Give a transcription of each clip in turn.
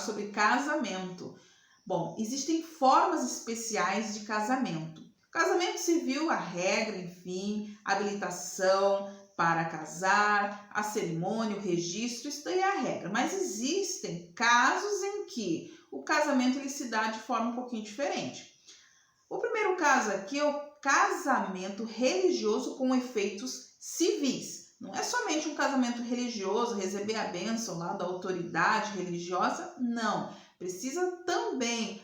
sobre casamento. Bom, existem formas especiais de casamento. Casamento civil, a regra, enfim, habilitação para casar, a cerimônia, o registro, isso daí é a regra. Mas existem casos em que o casamento ele se dá de forma um pouquinho diferente. O primeiro caso aqui é o casamento religioso com efeitos civis. Não é somente um casamento religioso, receber a bênção lá da autoridade religiosa, não. Precisa também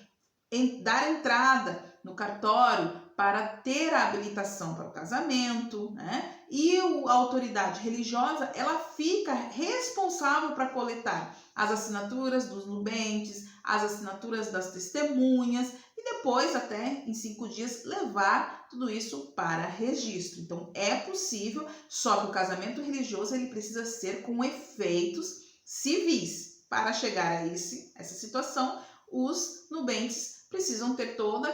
dar entrada no cartório para ter a habilitação para o casamento, né? E a autoridade religiosa, ela fica responsável para coletar as assinaturas dos nubentes, as assinaturas das testemunhas e depois, até em 5 dias, levar tudo isso para registro. Então, é possível, só que o casamento religioso ele precisa ser com efeitos civis. Para chegar a essa situação, os nubentes precisam ter todo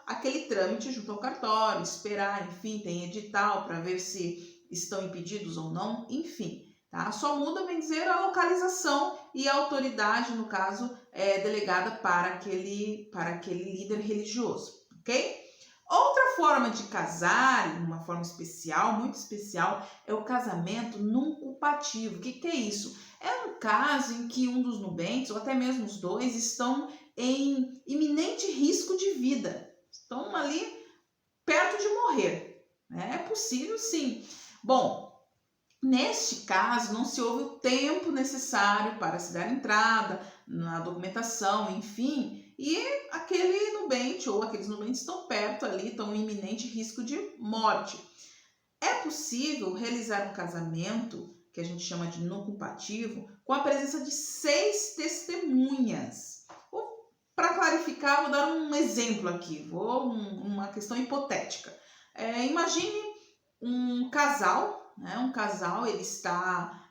aquele trâmite junto ao cartório, esperar, enfim, tem edital para ver se estão impedidos ou não, enfim. Tá? Só muda, bem dizer, a localização e a autoridade, no caso, delegada para aquele líder religioso, ok? Outra forma de casar, uma forma especial, muito especial, é o casamento nuncupativo. O que é isso? É um caso em que um dos nubentes, ou até mesmo os dois, estão em iminente risco de vida. Estão ali perto de morrer. É possível, sim. Bom, neste caso, não se houve o tempo necessário para se dar entrada na documentação, enfim, e aquele nubente ou aqueles nubentes estão perto ali, estão em iminente risco de morte. É possível realizar um casamento, que a gente chama de nuncupativo, com a presença de 6 testemunhas. Para clarificar, vou dar um exemplo aqui, uma questão hipotética. Imagine um casal, né? Um casal, ele está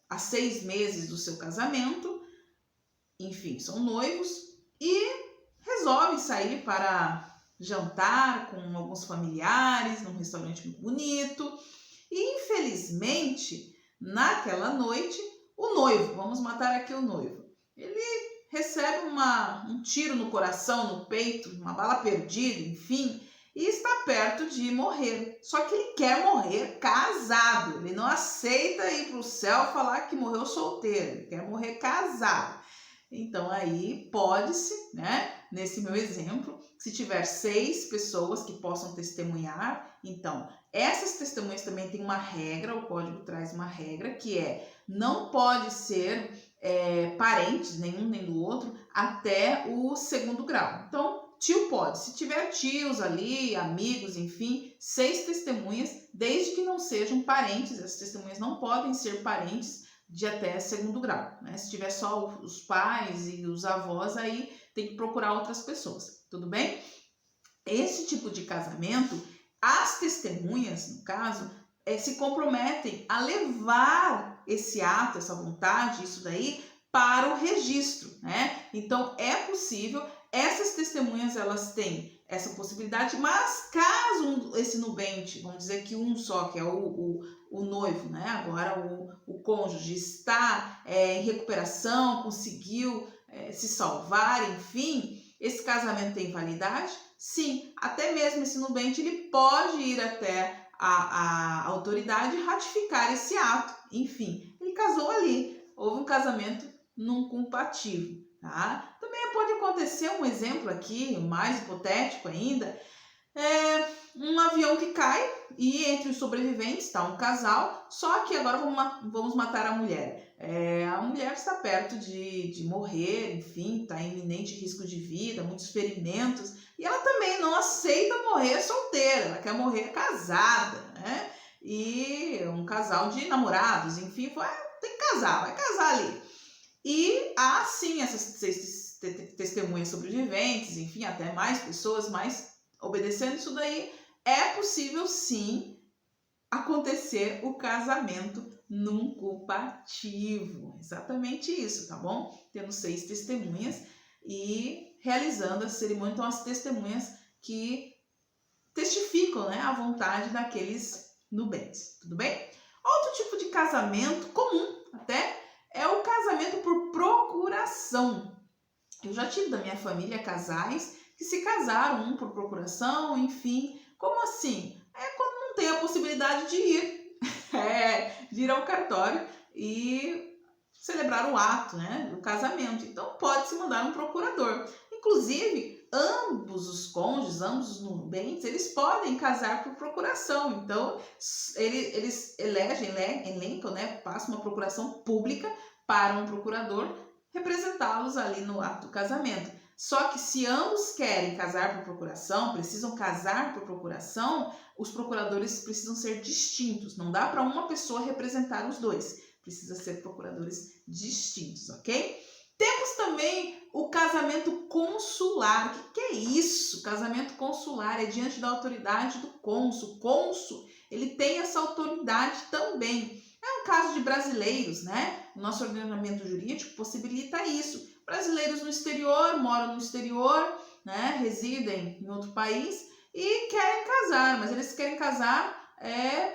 há 6 meses do seu casamento, enfim, são noivos e resolvem sair para jantar com alguns familiares num restaurante muito bonito e, infelizmente, naquela noite, o noivo, vamos matar aqui o noivo, ele recebe um tiro no coração, no peito, uma bala perdida, enfim, e está perto de morrer. Só que ele quer morrer casado, ele não aceita ir para o céu falar que morreu solteiro, ele quer morrer casado. Então aí pode-se, né, nesse meu exemplo, se tiver 6 pessoas que possam testemunhar, então essas testemunhas também têm uma regra, o código traz uma regra que não pode ser parentes, nenhum nem do outro, até o 2º grau. Então, tio pode, se tiver tios ali, amigos, enfim, 6 testemunhas, desde que não sejam parentes, essas testemunhas não podem ser parentes de até 2º grau, né? Se tiver só os pais e os avós, aí tem que procurar outras pessoas, tudo bem? Esse tipo de casamento, as testemunhas, no caso, se comprometem a levar esse ato, essa vontade, isso daí, para o registro, né? Então, é possível, essas testemunhas, elas têm essa possibilidade, mas caso esse nubente, vamos dizer que um só, que é o noivo, né? Agora o cônjuge está em recuperação, conseguiu se salvar, enfim, esse casamento tem validade? Sim, até mesmo esse nubente ele pode ir até a autoridade e ratificar esse ato. Enfim, ele casou ali, houve um casamento nuncupativo, tá? Também pode acontecer um exemplo aqui, mais hipotético ainda, um avião que cai e entre os sobreviventes está um casal, só que agora vamos matar a mulher. A mulher está perto de morrer, enfim, está em iminente risco de vida, muitos ferimentos, e ela também não aceita morrer solteira, ela quer morrer casada, né? E um casal de namorados, enfim, tem que casar, vai casar ali. E há sim essas 6 testemunhas sobreviventes, enfim, até mais pessoas, mas obedecendo isso daí, é possível sim acontecer o casamento nuncupativo. Exatamente isso, tá bom? Tendo 6 testemunhas e realizando a cerimônia, então as testemunhas que testificam, né, a vontade daqueles nubentes, tudo bem? Outro tipo de casamento comum até é o casamento por procuração. Eu já tive da minha família casais que se casaram, um por procuração, enfim. Como assim? É quando não tem a possibilidade de ir, de ir ao cartório e celebrar o ato, né, do casamento. Então pode-se mandar um procurador. Inclusive, ambos os cônjuges, ambos os nubentes, eles podem casar por procuração. Então, eles elencam, né, passam uma procuração pública para um procurador representá-los ali no ato do casamento. Só que se ambos querem casar por procuração, precisam casar por procuração, os procuradores precisam ser distintos. Não dá para uma pessoa representar os dois. Precisa ser procuradores distintos, ok? Temos também o casamento consular. O que é isso? Casamento consular é diante da autoridade do cônsul. O cônsul, ele tem essa autoridade também. É um caso de brasileiros, né? O nosso ordenamento jurídico possibilita isso. Brasileiros no exterior, moram no exterior, né? Residem em outro país e querem casar, mas eles querem casar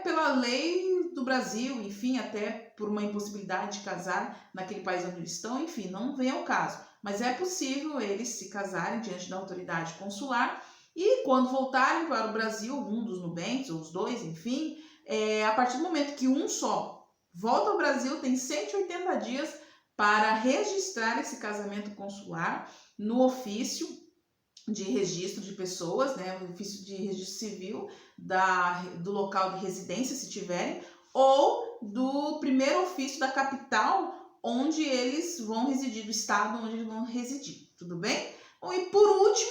pela lei do Brasil, enfim, até por uma impossibilidade de casar naquele país onde eles estão, enfim, não vem ao caso. Mas é possível eles se casarem diante da autoridade consular e quando voltarem para o Brasil, um dos nubentes, ou os dois, enfim, a partir do momento que um só volta ao Brasil, tem 180 dias para registrar esse casamento consular no ofício de registro de pessoas, né, o ofício de registro civil do local de residência, se tiverem, ou do primeiro ofício da capital onde eles vão residir, do estado onde eles vão residir, tudo bem? Bom, e por último,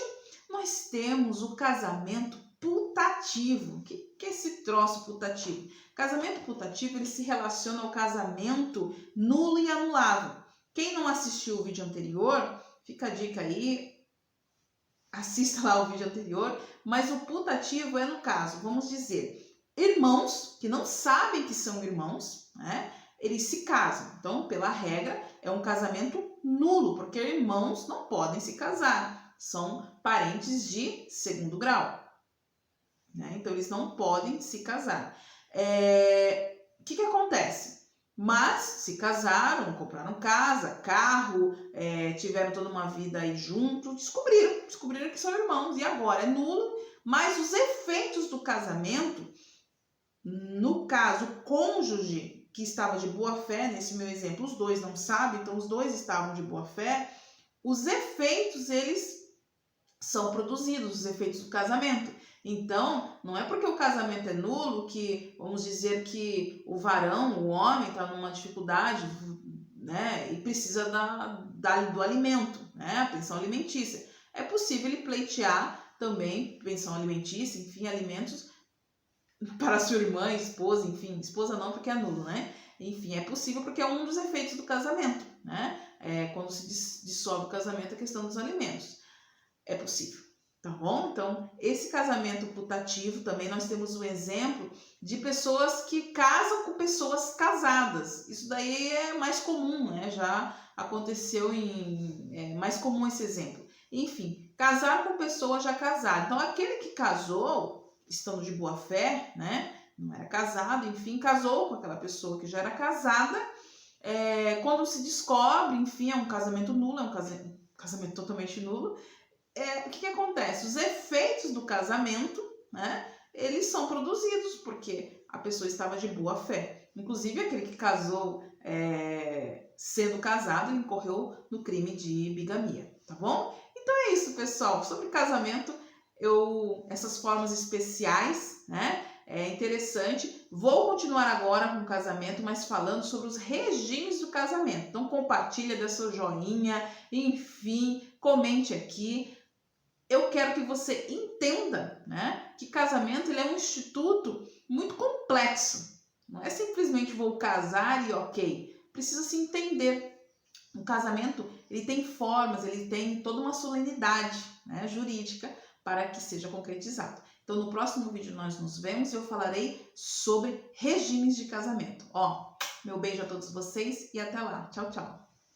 nós temos o casamento putativo. O que é esse troço putativo? Casamento putativo, ele se relaciona ao casamento nulo e anulável. Quem não assistiu o vídeo anterior, fica a dica aí, assista lá o vídeo anterior, mas o putativo é, no caso, vamos dizer, irmãos que não sabem que são irmãos, né? Eles se casam. Então, pela regra, é um casamento nulo, porque irmãos não podem se casar. São parentes de segundo grau, né? Então, eles não podem se casar. O que acontece? Mas se casaram, compraram casa, carro, tiveram toda uma vida aí junto, descobriram que são irmãos e agora é nulo, mas os efeitos do casamento, no caso, o cônjuge que estava de boa fé, nesse meu exemplo, os dois não sabem, então os dois estavam de boa fé, os efeitos, eles são produzidos, os efeitos do casamento. Então, não é porque o casamento é nulo que, vamos dizer que o varão, o homem, está numa dificuldade, né, e precisa do alimento, né, a pensão alimentícia. É possível ele pleitear também pensão alimentícia, enfim, alimentos para sua irmã, esposa, enfim, esposa não porque é nulo, né? Enfim, é possível porque é um dos efeitos do casamento, né? Quando se dissolve o casamento, a questão dos alimentos. É possível, tá bom? Então, esse casamento putativo, também nós temos um exemplo de pessoas que casam com pessoas casadas. Isso daí é mais comum, né? Já aconteceu é mais comum esse exemplo. Enfim, casar com pessoa já casada. Então, aquele que casou, estando de boa fé, né? Não era casado, enfim, casou com aquela pessoa que já era casada. Quando se descobre, enfim, é um casamento nulo, é um casamento totalmente nulo. O que acontece? Os efeitos do casamento, né, eles são produzidos porque a pessoa estava de boa fé. Inclusive, aquele que casou sendo casado, ele incorreu no crime de bigamia, tá bom? Então é isso, pessoal. Sobre casamento, essas formas especiais, né, é interessante. Vou continuar agora com o casamento, mas falando sobre os regimes do casamento. Então, compartilha, dê seu joinha, enfim, comente aqui. Eu quero que você entenda, né, que casamento ele é um instituto muito complexo. Não é simplesmente vou casar e ok. Precisa se entender. O casamento ele tem formas, ele tem toda uma solenidade, né, jurídica para que seja concretizado. Então, no próximo vídeo nós nos vemos e eu falarei sobre regimes de casamento. Meu beijo a todos vocês e até lá. Tchau, tchau.